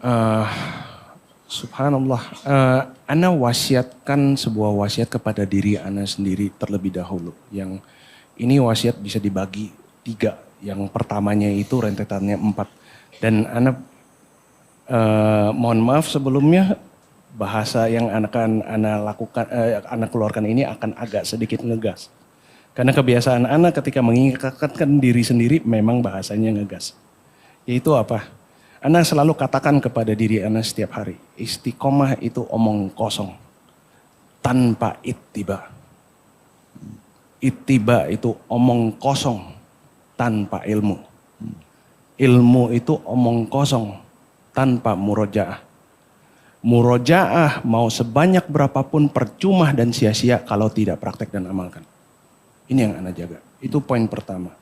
Eh, Subhanallah. Ana wasiatkan sebuah wasiat kepada diri ana sendiri terlebih dahulu. Yang ini wasiat bisa dibagi 3. Yang pertamanya itu rentetannya 4. Dan ana mohon maaf sebelumnya bahasa yang akan ana lakukan, ana keluarkan ini akan agak sedikit ngegas. Karena kebiasaan ana ketika mengingatkan diri sendiri memang bahasanya ngegas. Yaitu apa? Ana selalu katakan kepada diri ana setiap hari, istiqomah itu omong kosong tanpa ittiba. Ittiba itu omong kosong tanpa ilmu. Ilmu itu omong kosong tanpa murojaah. Murojaah mau sebanyak berapapun percuma dan sia-sia kalau tidak praktek dan amalkan. Ini yang ana jaga. Itu poin pertama.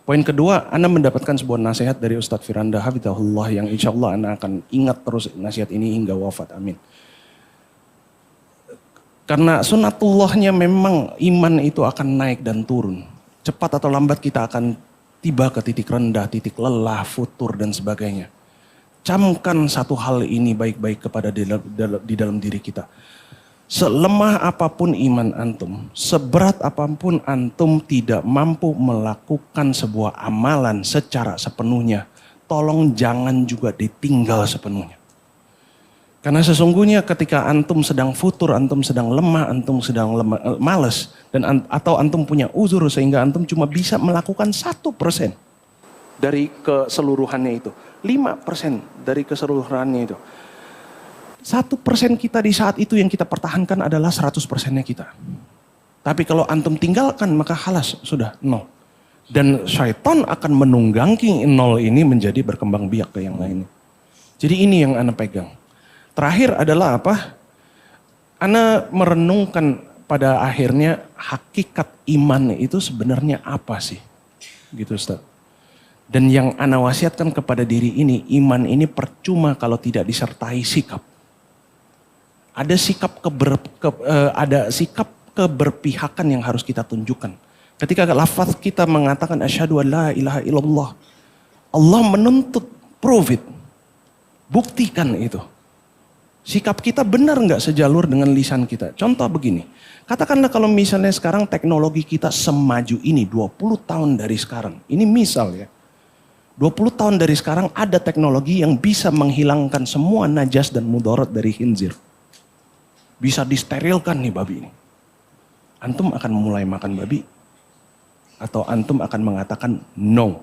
Poin kedua, ana mendapatkan sebuah nasihat dari Ustadz Firanda Hafizahullah yang insya Allah ana akan ingat terus nasihat ini hingga wafat. Amin. Karena sunatullahnya memang iman itu akan naik dan turun. Cepat atau lambat kita akan tiba ke titik rendah, titik lelah, futur dan sebagainya. Camkan satu hal ini baik-baik kepada di dalam diri kita. Selemah apapun iman antum, seberat apapun antum tidak mampu melakukan sebuah amalan secara sepenuhnya, tolong jangan juga ditinggal sepenuhnya. Karena sesungguhnya ketika antum sedang futur, antum sedang lemah, antum sedang males, dan atau antum punya uzur sehingga antum cuma bisa melakukan 1% dari keseluruhannya itu, 5% dari keseluruhannya itu. 1% kita di saat itu yang kita pertahankan adalah 100%-nya kita. Tapi kalau antum tinggalkan maka halas, sudah 0. Dan syaitan akan menunggangi 0 ini menjadi berkembang biak ke yang lainnya. Jadi ini yang ana pegang. Terakhir adalah apa? Ana merenungkan pada akhirnya hakikat iman itu sebenarnya apa sih? Gitu Ustaz. Dan yang ana wasiatkan kepada diri ini, iman ini percuma kalau tidak disertai sikap. Ada sikap keberpihakan yang harus kita tunjukkan. Ketika lafaz kita mengatakan asyhadu an la ilaha illallah, Allah menuntut prove it. Buktikan itu. Sikap kita benar nggak sejalur dengan lisan kita. Contoh begini, katakanlah kalau misalnya sekarang teknologi kita semaju ini 20 tahun dari sekarang. Ini misal ya. 20 tahun dari sekarang ada teknologi yang bisa menghilangkan semua najas dan mudarat dari khinzir. Bisa disterilkan nih babi ini. Antum akan mulai makan babi? Atau antum akan mengatakan no,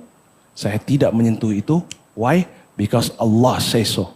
saya tidak menyentuh itu. Why? Because Allah says so.